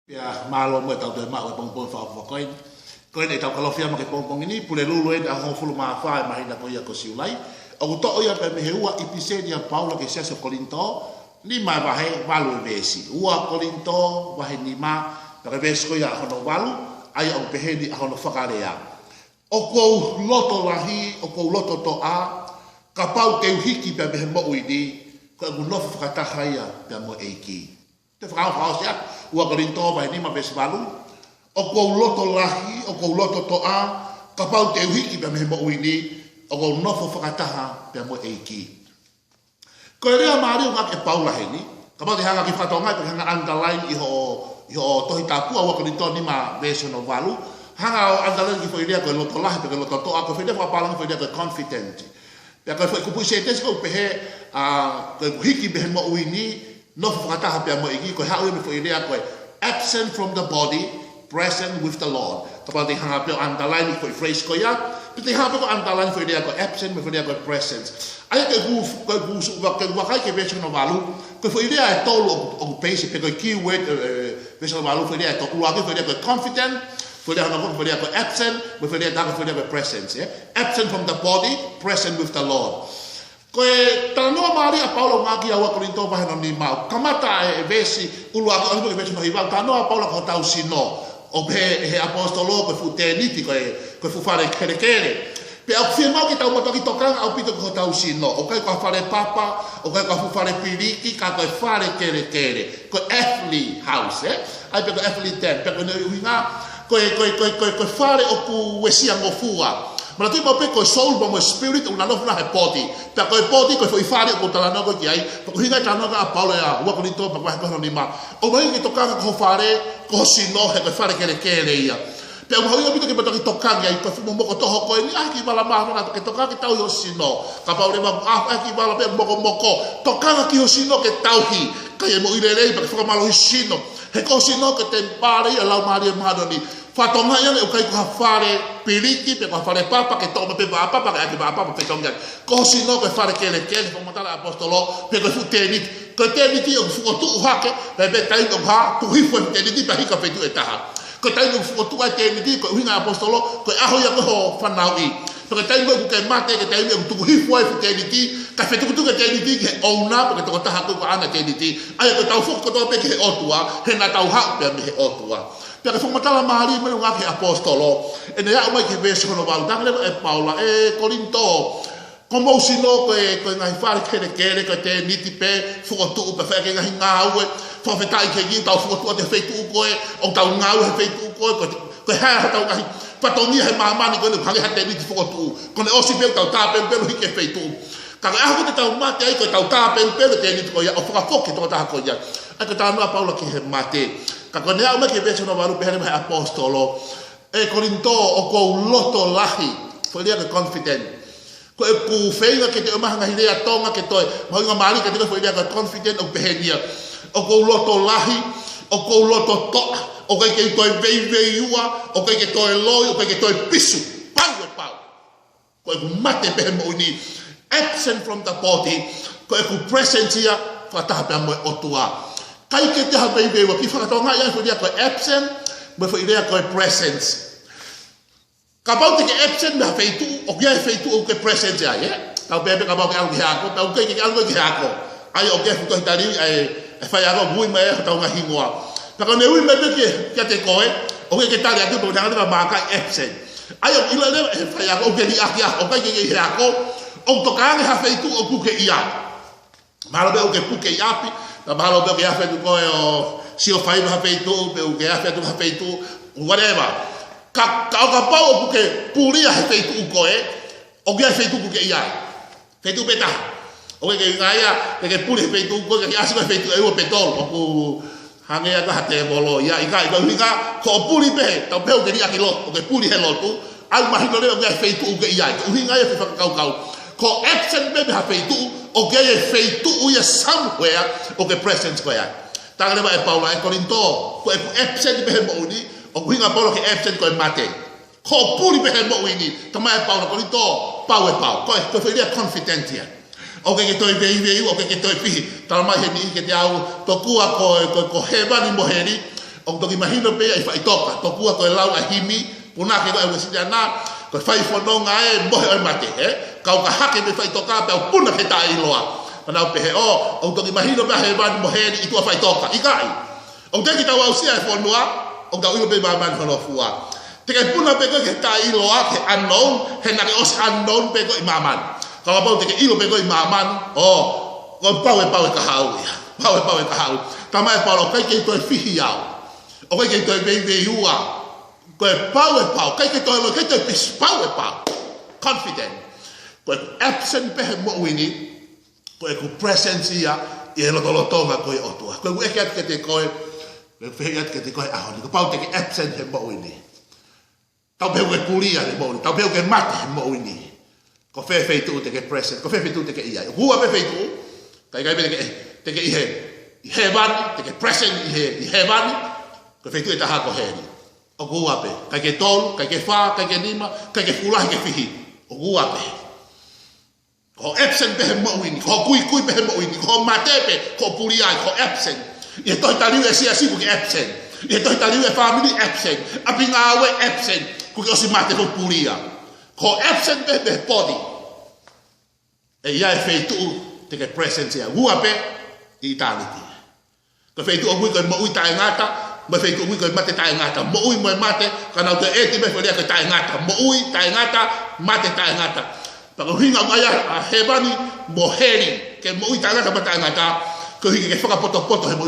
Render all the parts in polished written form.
Pia malo mo tau de ma o pong fa koin koin e tau kalofia ma ke pong ini pule lulu e a hofulu ma fa ma hina ko ia ko siulai o to ia pe mehua episedia Paulo ke sesa Korinto ni ma va he valu vesi ua Korinto va he ni ma pe vesi ko ia hono valu ai o pe he di hono fakarea o ko loto lahi o ko loto to a ka pau te hiki pe me mo uidi ko no fakata ia pe mo eiki te fa sia ua Korinto vai ni ma vesi valu o ko loto lahi o ko loto to a ka pau te hiki pe me mo uidi o ko no fakata pe mo eiki ko rea mari nga ke Paula heni ka pau te hanga ki fatonga pe hanga underline i ho tohi tapu ua Korinto ni ma vesi no valu hanga underline ki foi rea ko loto lahi pe loto to a ko foi fa palang foi rea ko confident pe ka foi ku puise tes ko pe he ko hiki pe mo uidi no fakata pe mo eiki ko ha o me foi rea ko absent from the body, present with the Lord. Kapag di hanga po underline ko phrase ko ya, piti hanga po underline ko idea ko absent with idea ko present. Ay ko gusto ko wakay ke version no valu, ko foi idea tolo o basic ko keyword version no valu foi idea to luagi foi idea ko confident, foi idea ko absent, with idea ko present, yeah. Absent from the body, present with the Lord. Koe tanoa mari a Paulo ngaki a Korinto vai no ni mau kamata e vesi ulu a ko vesi no hival tanoa Paulo ko tau sino o pe he apostolo ko futeniti ko fu fare kere pe au firma ki tau moto ki tokanga au pito ko tau sino o kai ko fare papa o kai ko fu fare piriki ka ko fare kere ko earthly house ai pe ko earthly tent pe ko no winga ko fare o ku wesia ngofua. Ma tu mo pe ko soul mo spirit una no na body ta ko body ko foi fare ko tala no ko ki ai ko hinga ta no ka Paulo ya wa ko to pa ko no ni ma o mai ki toka ko fare ko sino he ko fare kere ia pe mo ho bito ke to toka ai ko mo ko to ko ni ai ki bala ma na ke toka ki tau yo sino ka Paulo ma ki bala pe mo ko toka ki yo sino ke tau hi ka ye mo ile pa ko malo sino he ko sino ke te pare ya la mari ma do ni fatonga ia o kai ko fare piliki pe ko fare papa ke toma pe papa ke aki papa pe tonga ko sino ko fare kele ko matala apostolo pe ko futeni ko teniti o fu tu hake pe tai ko ha tu hi fu teniti pe hika pe tu etaha ko tai ko fu tu ka teniti ko hinga apostolo ko aho ia ko fanaui ko tai ko mate ke tai ko tu hi fu teniti ka fe tu ka teniti ke ona pe to taha ko ana teniti ai ko tau fu ko to pe ke otua he na tau ha pe me otua. Perché fu matala mari me nga ke apostolo e ne ya mai ke verso no val dangle e Paula e Korinto como sino ko ngai fare kere ko te niti pe fu tu pe fe ke ngai ngawe fo fe tai ke gi tau fu tu te fe tu ko o tau ngawe fe tu ko ha tau ngai patoni he mama ni ko ne phale ha te niti fu tu ko ne o si pe tau ta pe lo hi ke fe tu ka ga ko te tau mate ai ko tau ta pe te niti ko ya o fo ke to ta ko ya a ko ta no Paula ki he mate kako ne au me ke vese no valu pehane mai apostolo e Korinto o ko loto lahi foi dia ke confident ko e pu feinga ke te mahanga hidea tonga ke toi moinga mali ke te foi dia ke confident o pehania o ko loto lahi o ko loto to o ke toi veiua o ke toi loi o ke toi pisu pau ko e mate pe mo ni absent from the body ko e presence ia fata pe mo otua kai ke te hape be wa ki whakatonga ia foi dia ko absent me foi dia ko presence ka pau te ke absent me hape tu o kia hape tu o ke presence ia ka be ka pau ke algo hako ka ke algo ke hako ai o ke fu tari ai fai algo bui me ta nga hingoa ka ne ui me ke te koe o ke tari atu po tanga ma ka absent ai o ila le fai algo ke di akia o ke hako o to ka nga hape tu o ku ke ia malo be o ke pu ke iapi na malo be ke afa tu ko si o fai ha feito be o ke afa tu ha feito whatever ka pau o ke puria ha feito ko o ke feito ku ke ia feito beta o ke ngaya ke puri feito ko ke asi feito e o petol o ku hange ka te bolo ia ika ko puri be ta pe o ke ia ke lo o ke puri he lo tu al ma hilo le o ke feito ke ia o ngaya fe kau ko absent be ha feito o que é feito ia somewhere o que presence ko ya tanga ba e Paulo e Korinto ko e absent be mo ni o hinga Paulo ke absent ko mate ko puri be mo ni tama e Paulo Korinto pau ko foi dia confident ia o que toi vei o que toi pi tama he ni ke te au to ku ko heba ni moheri o toki mahino pe ai fai toka to kua ko lau a himi puna ke ko si ana ko fai fononga e mo e mate ka ka hake me fai toka pe puna ke tai loa ana pe o toki mahino pe he ban mo he i tu fai toka i kai o te ki tawa usia e fonua o ta ulo pe ba man hono fua te ke puna pe ko ke tai loa ke unknown he na ke os unknown pe ko i maman ka ba te ke ilo pe ko i maman o ko pau ka hau ya pau ka hau tamai palo kai ke to fihi au o kai ke to be ua ko pau kai ke to lo ke to pau confident ko absent pe mo wini ko e ku presence ia e lo tonga ko e otua ko e ke te ko e fe ke te ko a ho ko pau te ke absent he mo wini tau pe ke pulia le mo tau pe ke mate mo wini ko fe tu te ke present ko fe tu te ke ia hua pe tu kai pe te ke he van te ke present he van ko fe tu e taha ko he ni o hua pe kai ke tol kai ke fa kai ke lima kai ke fula ke fihi o hua pe ko absent pe mo wini ko kui pe mo wini ko mate pe ko pulia ko absent e to tali e si ko ke absent e to tali e family absent apinga we absent ko ke si mate ko pulia ko absent pe body e ia e fe tu te ke presence ia hua pe eternity ko fe tu o ko mo uita ngata mo fe tu ko mate ta ngata mo ui mo mate kana te eti me fe ke ta ngata mo ui ta ngata mate ta ngata pa ko hinga ngaya a hebani mo heri ke mo uita ngata mate ngata ko hinga ke faka poto he mo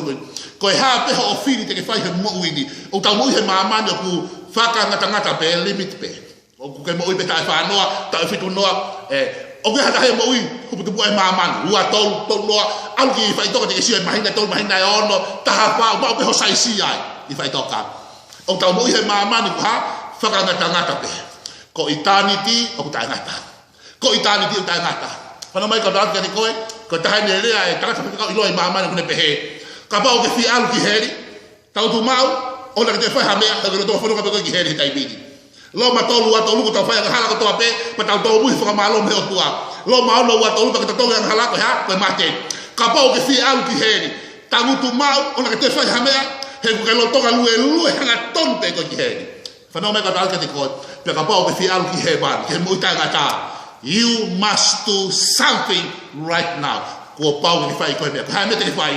ko e ha pe ho fili te ke fai he mo ui ni o ta mo he mama no ku faka ngata pe limit pe o ku ke mo ui pe ta fa noa ta fitu noa o ke hata he mo ui ku putu ai mama ua tol noa al ki fai toka te ke si mahinga tol mahinga ono ta ha pa o pe ho sai si ai i fai toka o ta mo ui he mama ni ha faka ngata pe ko eternity o ta ngata ko eternity o ta ngata pana mai ka da ke ko ko ta ne le ai ta ka i loi mama ni pe he ka ba o ke fi al ki heri ta tu mau o la ke te fai ha me ka to fo no ka ki heri tai bidi lo ma tolu wa tolu ko ta fai hala ko to ape pa ta to bu fa ma lo me o tua lo ma lo wa tolu ka ta to yang hala ko ha ko mate ka pa o ke fi al ki heri ta tu mau o la ke te fai ha me he ko ke lo to ga lu hanga tonte ko ki heri fa no me ka dal ka te ko pe ka pa o ke fi al ki he ban ke mo ta ngata you must do something right now ko pa o ke fai ko me ha me te fai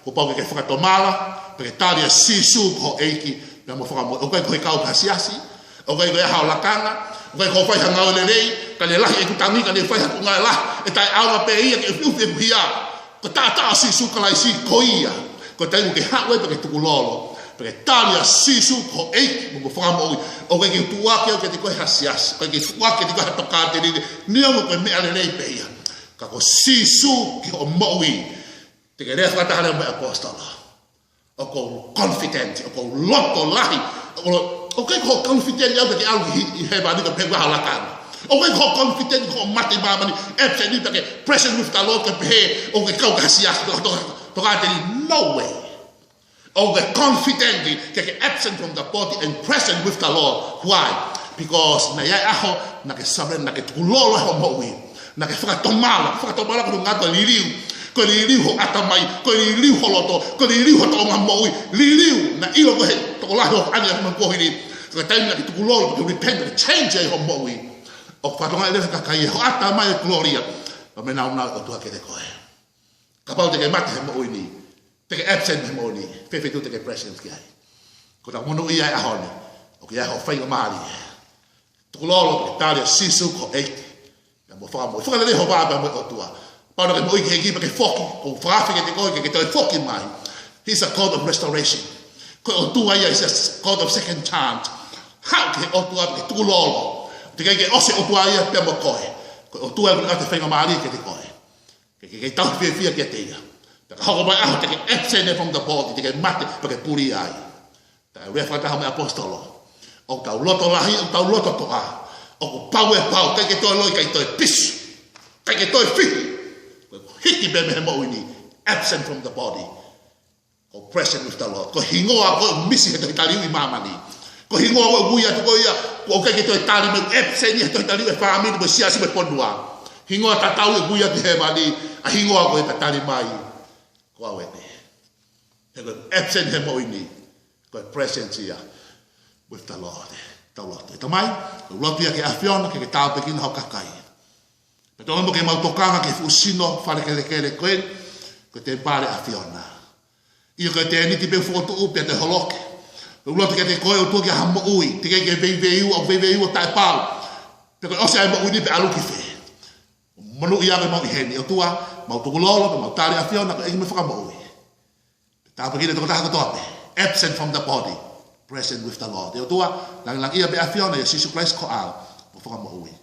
ko pa o ke fa to mala pe ta dia sisu ko eiki na mo fa mo o ko ka o siasi o kai ko ha la kanga o kai ko fai hanga le lei ka le lahi e ku tangi ka le fai ku ngai la e tai aula pe ia ke fu fu hia ko ta si su ka lai si ko ia ko tai ke ha we pe tu lolo pe talia si su ko e mo fa mo o kai ke tu a ke te ko ha sias ko ke tu a ke te ko ha to ka te ni o ko me ale lei pe ia ka ko si su ki o mo wi te ke re fa ta le apostola o ko confident o ko loto lahi o kai ko confident ya ke algo he ba ni ka pe wa la kan o kai ko confident ko mate ba mani absent ni ke present with the Lord ke pe o ke ka sia to ka te no way o ke confident ke absent from the body and present with the Lord why because na ya aho na ke saben na ke tulolo ho mo wi na ke fa tomala ko ngato liliu ko liliu ho atamai ko liliu ho loto ko liliu ho to mo wi liliu na ilo ko he to la ho ani mo ko hini ko tai na tu lolo to repent and change ho mo wi o fa tonga le ka kai ho atamai gloria o me na o to ke de ko ka pa de ke mate mo wi ni te ke absent mo ni fe tu te ke presence ki ai ko ta mo no ia a ho ni o ke ho fa mali tu lolo ke tale sisu ko e na mo fa le ho ba mo o tua pa no ke mo ke ki ke foki ko fa ke te ko ke to foki mai he's a God of restoration ko o tua ia is a God of second chance ha ke o tua ke tu lolo te ke ose o tua ia pe mo ko o tua ko te fa mali ke te ko ke ta fi ke te ia ta ho ba a te ke absent from the body te ke mate pe ke puri ai ta re fa ta ha me apostolo o ta loto lahi o ta loto to a o pau e pau ke to loi ke to pis ke to fi hiti be me mo ini absent from the body o present with the Lord ko hingoa ko misi he to tali i mama ni ko hingoa ko buia to ko ia ko ke to tali me absent he to tali e family bo sia si be pondua hingoa ta tau e buia te he mali a hingoa ko e tali mai ko awe ne he absent he mo ini Koe presence ia with the Lord. Tau loto. E tamai, loto ia ke awhiona ke tau pekina hau kakai. Pe tō mo ke mautokanga ke fusino whare kere koe, ko te pare awhiona. Ia koe te eniti pe whotu upe te holoke. Loto ke te koe o tō ke hamo ui, te ke veiveiu au veiveiu o tai pāu. Pe koe ose ai mo ui ni pe aluki whe. Manu ia me mau i heni, o tua, mau tungulolo, pe mau tare awhiona, ko egi me whakamo ui. Tau pekina toko taha katoa pe. Absent from the body, present with the Lord. E o tua, lang ia be awhiona, ia Jesus Christ ko au, mo whakamo ui.